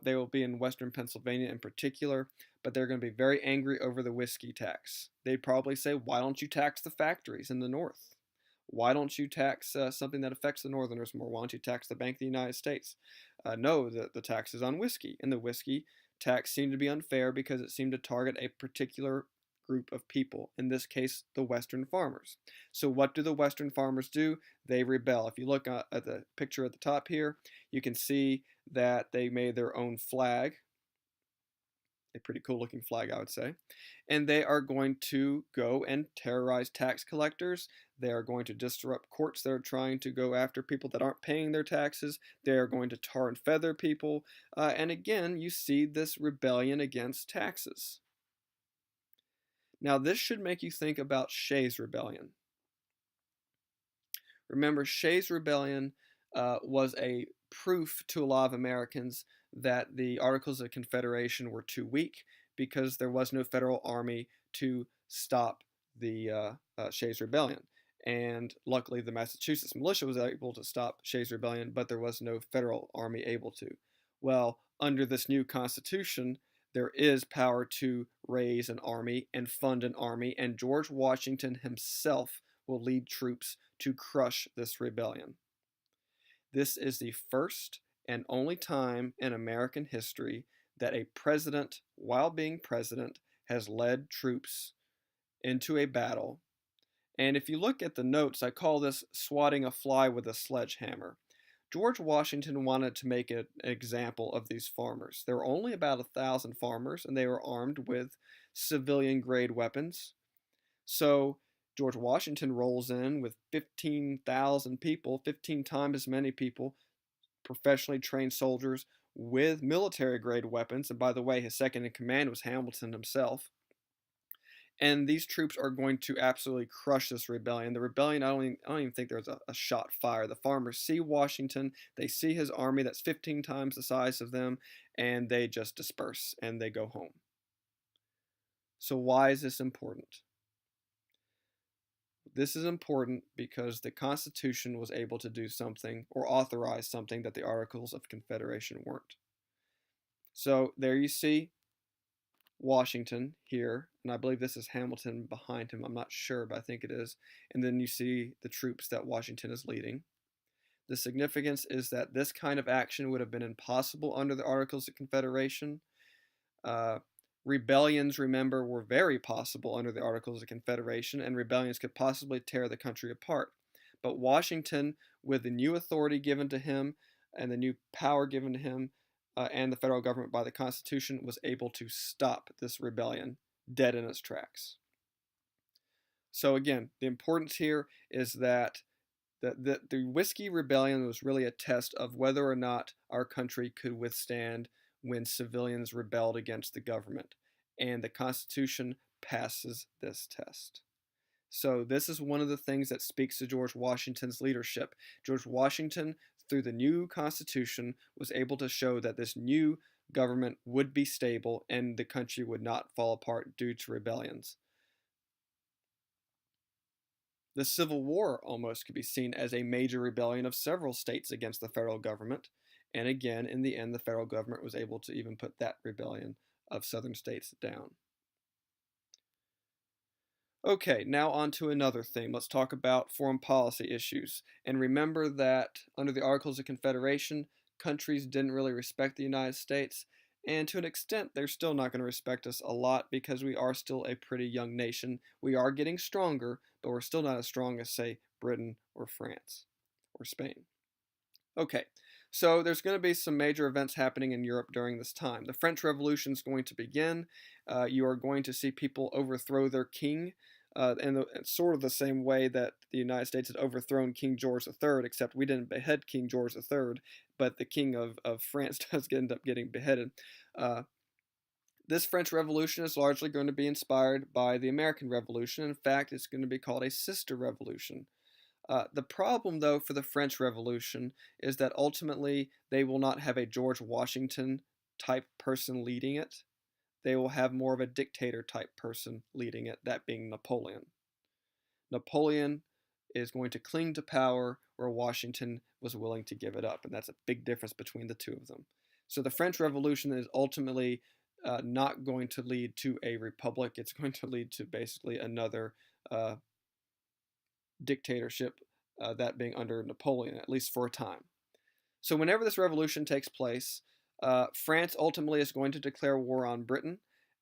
[SPEAKER 1] They will be in western Pennsylvania in particular, but they're going to be very angry over the whiskey tax. They'd probably say, why don't you tax the factories in the north? Why don't you tax something that affects the northerners more? Why don't you tax the Bank of the United States? No, the tax is on whiskey, and the whiskey tax seemed to be unfair because it seemed to target a particular group of people, in this case, the Western farmers. So what do the Western farmers do? They rebel. If you look at the picture at the top here, you can see that they made their own flag, a pretty cool looking flag, I would say. And they are going to go and terrorize tax collectors. They are going to disrupt courts that are trying to go after people that aren't paying their taxes. They are going to tar and feather people. And again, you see this rebellion against taxes. Now, this should make you think about Shays' Rebellion. Remember, Shays' Rebellion was a proof to a lot of Americans that the Articles of Confederation were too weak because there was no federal army to stop the Shays' Rebellion. And luckily, the Massachusetts militia was able to stop Shays' Rebellion, but there was no federal army able to. Well, under this new Constitution, there is power to raise an army and fund an army, and George Washington himself will lead troops to crush this rebellion. This is the first and only time in American history that a president, while being president, has led troops into a battle. And if you look at the notes, I call this swatting a fly with a sledgehammer. George Washington wanted to make an example of these farmers. There were only about 1,000 farmers, and they were armed with civilian grade weapons. So George Washington rolls in with 15,000 people, 15 times as many people, professionally trained soldiers with military grade weapons. And by the way, his second in command was Hamilton himself. And these troops are going to absolutely crush this rebellion. The rebellion, I don't even think there's a shot fired. The farmers see Washington, they see his army that's 15 times the size of them, and they just disperse and they go home. So why is this important? This is important because the Constitution was able to do something or authorize something that the Articles of Confederation weren't. So there you see Washington here, and I believe this is Hamilton behind him. I'm not sure, but I think it is. And then you see the troops that Washington is leading. The significance is that this kind of action would have been impossible under the Articles of Confederation. Rebellions, remember, were very possible under the Articles of Confederation, and rebellions could possibly tear the country apart. But Washington, with the new authority given to him and the new power given to him and the federal government by the Constitution, was able to stop this rebellion dead in its tracks. So again, the importance here is that the Whiskey Rebellion was really a test of whether or not our country could withstand when civilians rebelled against the government. And the Constitution passes this test. So this is one of the things that speaks to George Washington's leadership. George Washington, through the new Constitution, was able to show that this new government would be stable and the country would not fall apart due to rebellions. The Civil War almost could be seen as a major rebellion of several states against the federal government. And again, in the end, the federal government was able to even put that rebellion of southern states down. Okay, now on to another theme. Let's talk about foreign policy issues. And remember that under the Articles of Confederation, countries didn't really respect the United States. And to an extent, they're still not going to respect us a lot because we are still a pretty young nation. We are getting stronger, but we're still not as strong as, say, Britain or France or Spain. Okay, so there's going to be some major events happening in Europe during this time. The French Revolution is going to begin. You are going to see people overthrow their king in sort of the same way that the United States had overthrown King George III, except we didn't behead King George III, but the king of France does end up getting beheaded. This French Revolution is largely going to be inspired by the American Revolution. In fact, it's going to be called a sister revolution. The problem, though, for the French Revolution is that ultimately they will not have a George Washington type person leading it. They will have more of a dictator type person leading it, that being Napoleon. Napoleon is going to cling to power where Washington was willing to give it up, and that's a big difference between the two of them. So the French Revolution is ultimately not going to lead to a republic. It's going to lead to basically another dictatorship, that being under Napoleon, at least for a time. So whenever this revolution takes place, France ultimately is going to declare war on Britain,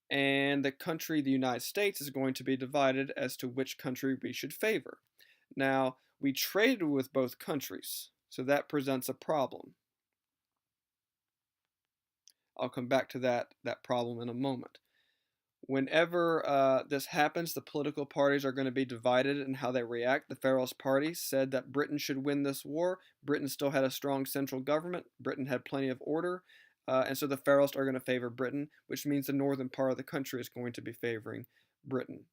[SPEAKER 1] and the country, the United States, is going to be divided as to which country we should favor. Now, we traded with both countries, so that presents a problem. I'll come back to that problem in a moment. Whenever this happens, the political parties are going to be divided in how they react. The Federalist Party said that Britain should win this war. Britain still had a strong central government. Britain had plenty of order. And so the Federalists are going to favor Britain, which means the northern part of the country is going to be favoring Britain.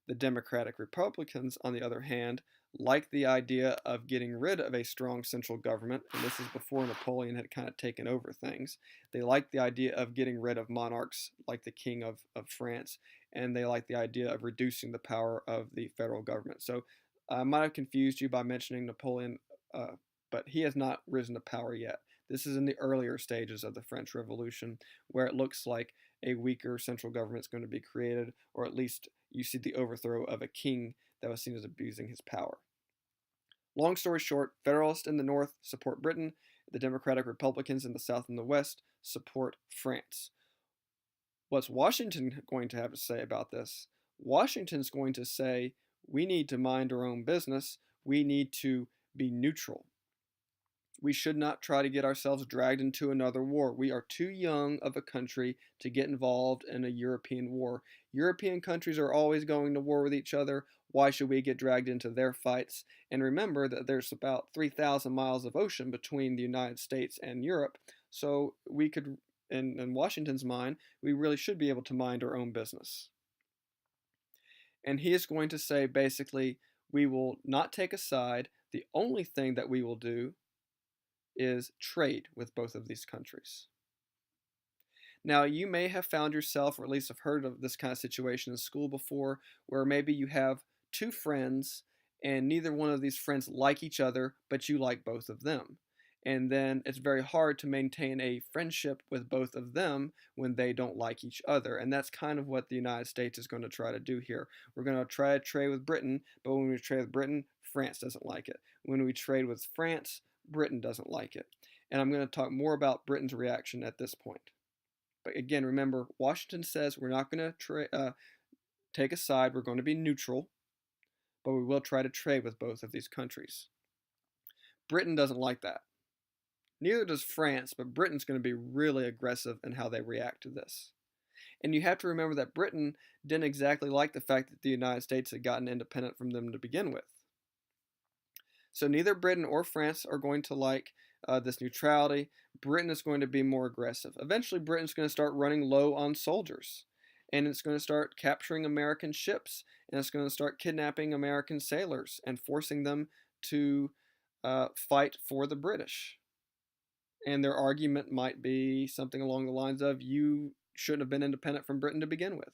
[SPEAKER 1] The Democratic Republicans, on the other hand, like the idea of getting rid of a strong central government, and this is before Napoleon had kind of taken over things. They like the idea of getting rid of monarchs like the King of France, and they like the idea of reducing the power of the federal government. So I might have confused you by mentioning Napoleon, but he has not risen to power yet. This is in the earlier stages of the French Revolution, where it looks like a weaker central government is going to be created, or at least you see the overthrow of a king that was seen as abusing his power. Long story short, Federalists in the North support Britain, the Democratic Republicans in the South and the West support France. What's Washington going to have to say about this? Washington's going to say, we need to mind our own business. We need to be neutral. We should not try to get ourselves dragged into another war. We are too young of a country to get involved in a European war. European countries are always going to war with each other. Why should we get dragged into their fights? And remember that there's about 3,000 miles of ocean between the United States and Europe. So we could, in Washington's mind, we really should be able to mind our own business. And he is going to say basically, we will not take a side. The only thing that we will do is trade with both of these countries. Now, you may have found yourself, or at least have heard of this kind of situation in school before, where maybe you have two friends and neither one of these friends like each other, but you like both of them. And then it's very hard to maintain a friendship with both of them when they don't like each other. And that's kind of what the United States is going to try to do here. We're going to try to trade with Britain, but when we trade with Britain, France doesn't like it. When we trade with France, Britain doesn't like it. And I'm going to talk more about Britain's reaction at this point. But again, remember, Washington says we're not going to take a side. We're going to be neutral, but we will try to trade with both of these countries. Britain doesn't like that. Neither does France, but Britain's going to be really aggressive in how they react to this. And you have to remember that Britain didn't exactly like the fact that the United States had gotten independent from them to begin with. So neither Britain or France are going to like this neutrality. Britain is going to be more aggressive. Eventually, Britain's going to start running low on soldiers, and it's going to start capturing American ships, and it's going to start kidnapping American sailors and forcing them to fight for the British. And their argument might be something along the lines of, you shouldn't have been independent from Britain to begin with.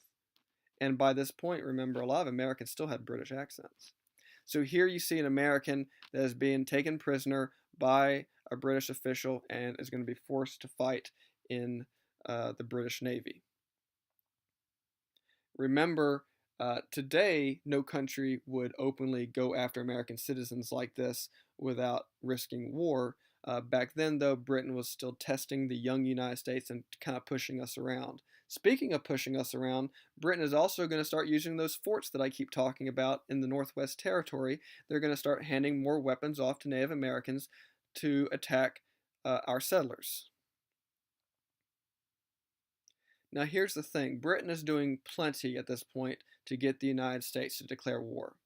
[SPEAKER 1] And by this point, remember, a lot of Americans still had British accents. So here you see an American that is being taken prisoner by a British official and is going to be forced to fight in the British Navy. Remember, today, no country would openly go after American citizens like this without risking war. Back then, though, Britain was still testing the young United States and kind of pushing us around. Speaking of pushing us around, Britain is also going to start using those forts that I keep talking about in the Northwest Territory. They're going to start handing more weapons off to Native Americans to attack our settlers. Now, here's the thing. Britain is doing plenty at this point to get the United States to declare war.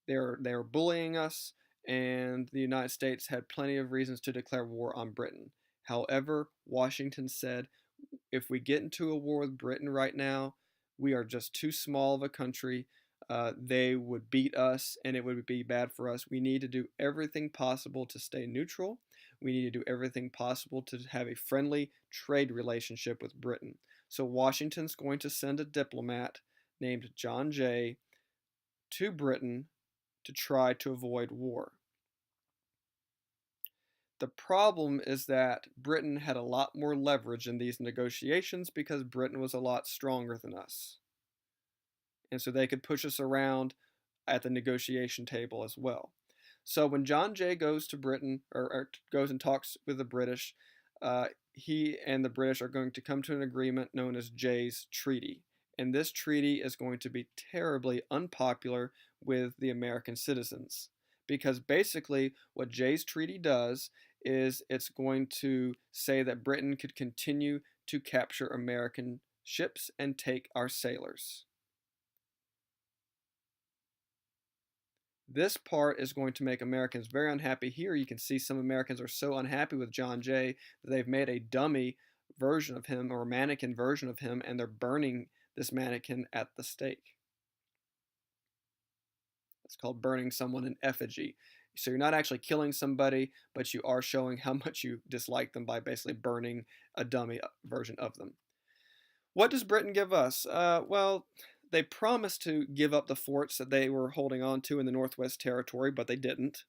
[SPEAKER 1] They're bullying us, and the United States had plenty of reasons to declare war on Britain. However, Washington said, if we get into a war with Britain right now, we are just too small of a country. They would beat us, and it would be bad for us. We need to do everything possible to stay neutral. We need to do everything possible to have a friendly trade relationship with Britain. So Washington's going to send a diplomat named John Jay to Britain to try to avoid war. The problem is that Britain had a lot more leverage in these negotiations because Britain was a lot stronger than us. And so they could push us around at the negotiation table as well. So when John Jay goes to Britain, or goes and talks with the British, he and the British are going to come to an agreement known as Jay's Treaty. And this treaty is going to be terribly unpopular with the American citizens. Because basically, what Jay's Treaty does is it's going to say that Britain could continue to capture American ships and take our sailors. This part is going to make Americans very unhappy. Here you can see some Americans are so unhappy with John Jay that they've made a dummy version of him, or a mannequin version of him, and they're burning this mannequin at the stake. It's called burning someone in effigy. So you're not actually killing somebody, but you are showing how much you dislike them by basically burning a dummy version of them. What does Britain give us? Well, they promised to give up the forts that they were holding on to in the Northwest Territory, but they didn't.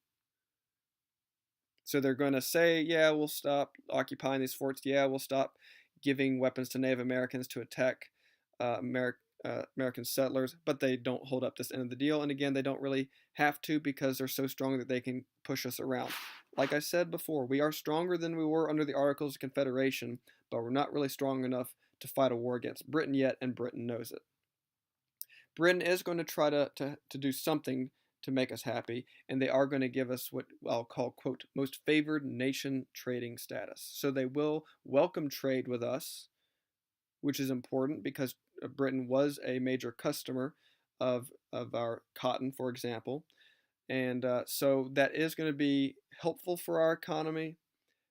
[SPEAKER 1] So they're going to say, yeah, we'll stop occupying these forts. Yeah, we'll stop giving weapons to Native Americans to attack American settlers, but they don't hold up this end of the deal. And again, they don't really have to because they're so strong that they can push us around. Like I said before, we are stronger than we were under the Articles of Confederation, but we're not really strong enough to fight a war against Britain yet, and Britain knows it. Britain is going to try to do something to make us happy, and they are going to give us what I'll call, quote, most favored nation trading status. So they will welcome trade with us, which is important because Britain was a major customer of our cotton, for example. And so that is going to be helpful for our economy.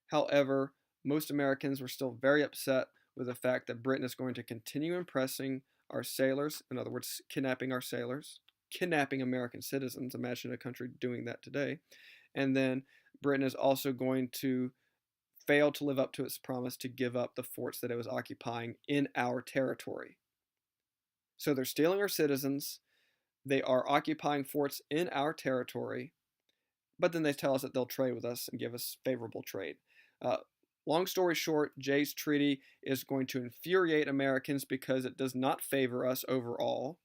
[SPEAKER 1] However, most Americans were still very upset with the fact that Britain is going to continue impressing our sailors, in other words, kidnapping our sailors, kidnapping American citizens. Imagine a country doing that today. And then Britain is also going to fail to live up to its promise to give up the forts that it was occupying in our territory. So they're stealing our citizens, they are occupying forts in our territory, but then they tell us that they'll trade with us and give us favorable trade. Uh, Long story short, Jay's treaty is going to infuriate Americans because it does not favor us overall.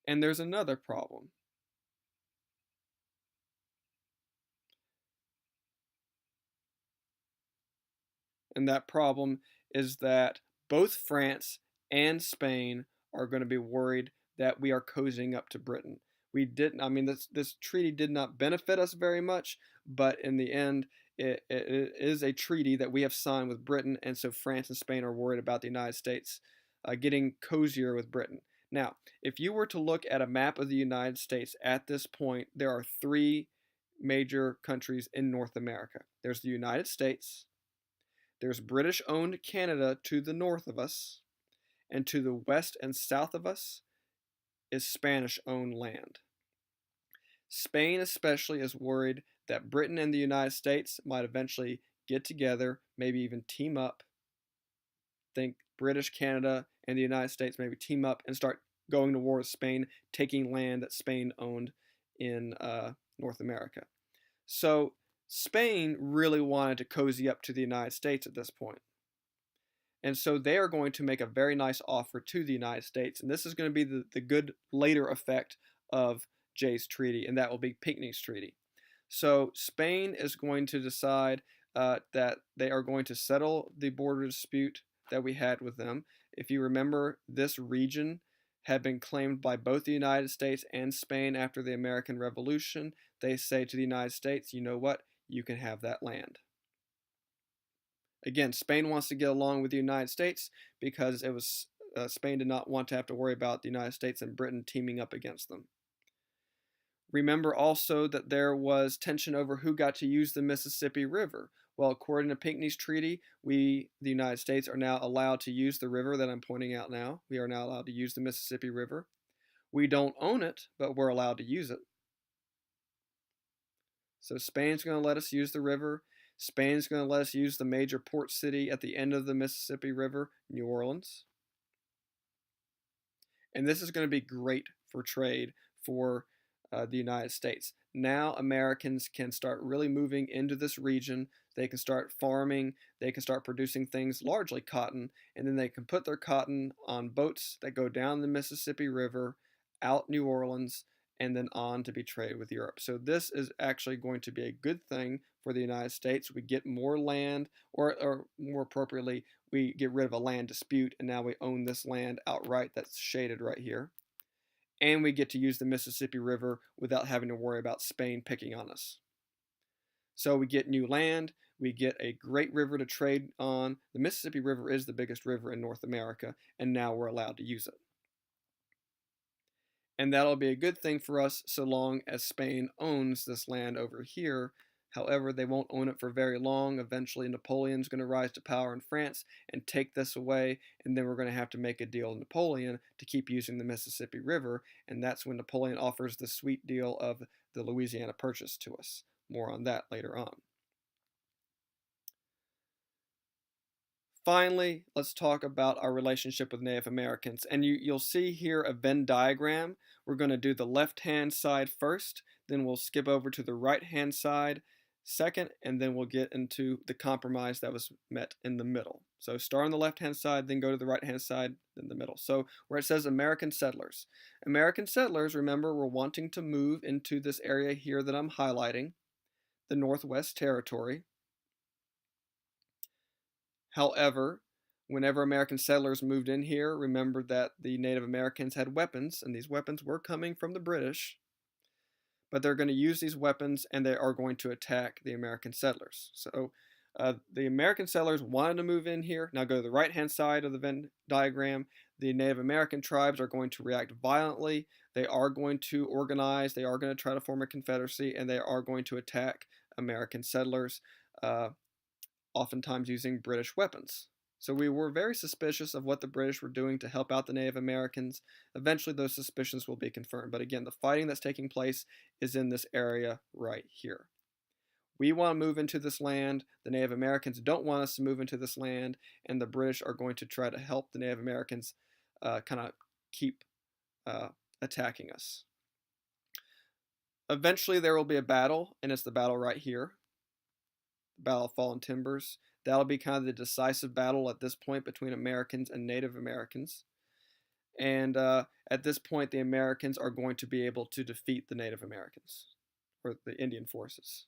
[SPEAKER 1] And there's another problem. And that problem is that both France and Spain are going to be worried that we are cozying up to Britain. We didn't, I mean, this treaty did not benefit us very much, but in the end, it is a treaty that we have signed with Britain, and so France and Spain are worried about the United States getting cozier with Britain. Now, if you were to look at a map of the United States at this point, there are three major countries in North America. There's the United States, there's British owned Canada to the north of us, and to the west and south of us is Spanish owned land. Spain, especially, is worried that Britain and the United States might eventually get together, maybe even team up. Think British Canada and the United States maybe team up and start going to war with Spain, taking land that Spain owned in North America. So Spain really wanted to cozy up to the United States at this point. And so they are going to make a very nice offer to the United States. And this is going to be the good later effect of Jay's treaty, and that will be Pinckney's treaty. So Spain is going to decide that they are going to settle the border dispute that we had with them. If you remember, this region had been claimed by both the United States and Spain after the American Revolution. They say to the United States, you know what, you can have that land. Again, Spain wants to get along with the United States because it was Spain did not want to have to worry about the United States and Britain teaming up against them. Remember also that there was tension over who got to use the Mississippi River. Well, according to Pinckney's treaty, we, the United States, are now allowed to use the river that I'm pointing out now. We are now allowed to use the Mississippi River. We don't own it, but we're allowed to use it. So Spain's going to let us use the river. Spain's going to let us use the major port city at the end of the Mississippi River, New Orleans. And this is going to be great for trade for the United States. Now Americans can start really moving into this region. They can start farming. They can start producing things, largely cotton, and then they can put their cotton on boats that go down the Mississippi River, out New Orleans, and then on to be traded with Europe. So this is actually going to be a good thing for the United States. We get more land, or more appropriately, we get rid of a land dispute, and now we own this land outright that's shaded right here. And we get to use the Mississippi River without having to worry about Spain picking on us. So we get new land, we get a great river to trade on. The Mississippi River is the biggest river in North America, and now we're allowed to use it. And that'll be a good thing for us so long as Spain owns this land over here. However, they won't own it for very long. Eventually, Napoleon's going to rise to power in France and take this away, and then we're going to have to make a deal with Napoleon to keep using the Mississippi River, and that's when Napoleon offers the sweet deal of the Louisiana Purchase to us. More on that later on. Finally, let's talk about our relationship with Native Americans. And you'll see here a Venn diagram. We're going to do the left-hand side first, then we'll skip over to the right-hand side second, and then we'll get into the compromise that was met in the middle. So start on the left-hand side, then go to the right-hand side, then the middle. So where it says American settlers. American settlers, remember, were wanting to move into this area here that I'm highlighting, the Northwest Territory. However, whenever American settlers moved in here, remember that the Native Americans had weapons, and these weapons were coming from the British, but they're going to use these weapons and they are going to attack the American settlers. So the American settlers wanted to move in here. Now go to the right-hand side of the Venn diagram. The Native American tribes are going to react violently. They are going to organize. They are going to try to form a confederacy, and they are going to attack American settlers, oftentimes using British weapons. So we were very suspicious of what the British were doing to help out the Native Americans. Eventually, those suspicions will be confirmed. But again, the fighting that's taking place is in this area right here. We want to move into this land. The Native Americans don't want us to move into this land, and the British are going to try to help the Native Americans kind of keep attacking us. Eventually, there will be a battle, and it's the battle right here, the Battle of Fallen Timbers. That'll be kind of the decisive battle at this point between Americans and Native Americans. And at this point, the Americans are going to be able to defeat the Native Americans, or the Indian forces.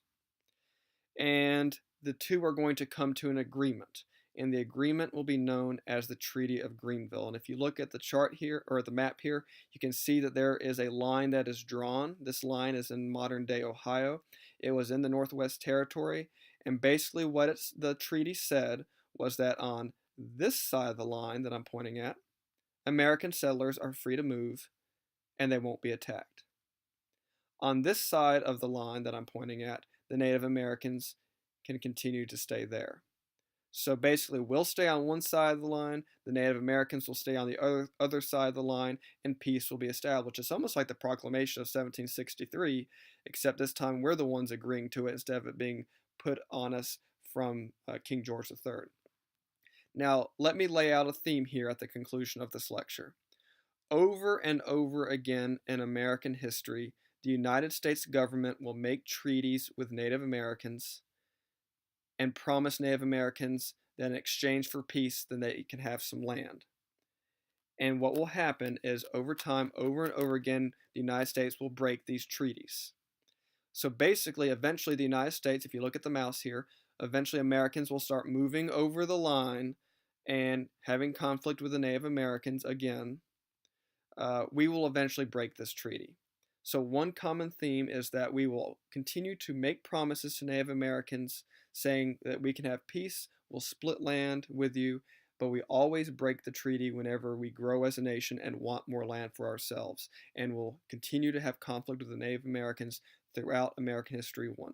[SPEAKER 1] And the two are going to come to an agreement. And the agreement will be known as the Treaty of Greenville. And if you look at the chart here, or the map here, you can see that there is a line that is drawn. This line is in modern-day Ohio. It was in the Northwest Territory. And basically what the treaty said was that on this side of the line that I'm pointing at, American settlers are free to move and they won't be attacked. On this side of the line that I'm pointing at, the Native Americans can continue to stay there. So basically, we'll stay on one side of the line, the Native Americans will stay on the other side of the line, and peace will be established. It's almost like the Proclamation of 1763, except this time we're the ones agreeing to it instead of it being put on us from King George III. Now, let me lay out a theme here at the conclusion of this lecture. Over and over again in American history, the United States government will make treaties with Native Americans and promise Native Americans that in exchange for peace, then they can have some land. And what will happen is over time, over and over again, the United States will break these treaties. So basically, eventually the United States, if you look at the mouse here, eventually Americans will start moving over the line and having conflict with the Native Americans again. We will eventually break this treaty. So one common theme is that we will continue to make promises to Native Americans saying that we can have peace, we'll split land with you, but we always break the treaty whenever we grow as a nation and want more land for ourselves. And we'll continue to have conflict with the Native Americans throughout American history 1.